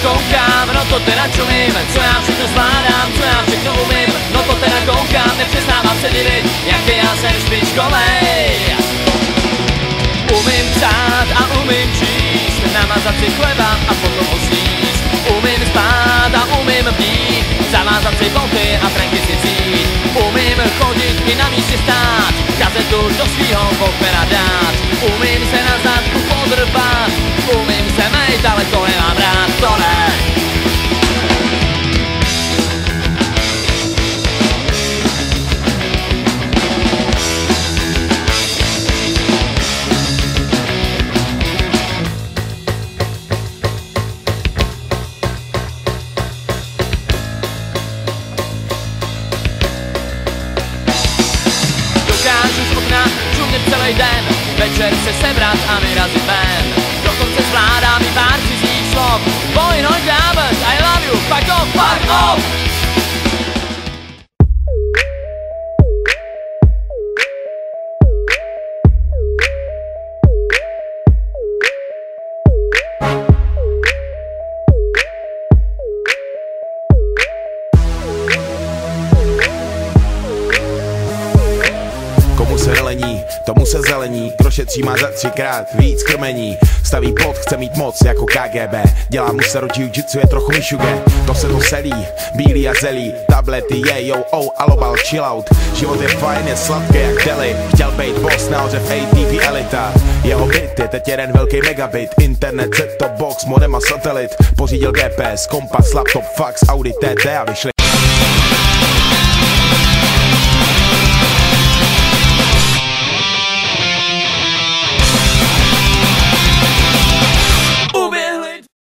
koukám, no to teda čumím, co já všechno zvládám, co já všechno umím, no to teda koukám, nepřestávám se divit, jaký já jsem špičkovej. Umím psát a umím číst, namazat si chleba a potom ho sníst. Umím spát a umím bdít, zavázat si boty a trenky si vzít. Umím chodit i na místě stát, kazetu do svýho popera dát. Umím se na zadku podrbat, umím se mejt, ale to nemám rád, to ne. Dokážu z okna čumět celý den, večer se sebrat a vyrazit ven. Dokonce zvládám i pár cizích slov. Boy, no diamonds, I love you, fuck off, fuck off. Komu se nelení, tomu se zelení, kdo šetří má za 3krát víc krmení. Staví plot, chce mít moc jako KGB, dělá mu se jiu-jitsu, je trochu mišuge. To se to selí, bílý a zelí, tablety je, yo, oh, alobal, chill out. Život je fajn, je sladký jak deli, chtěl bejt boss, nahoře v ATV elita. Jeho byt je teď jeden velký megabit, internet, set-top box, modem a satelit. Pořídil GPS, kompas, laptop, fax, Audi TT a vyšli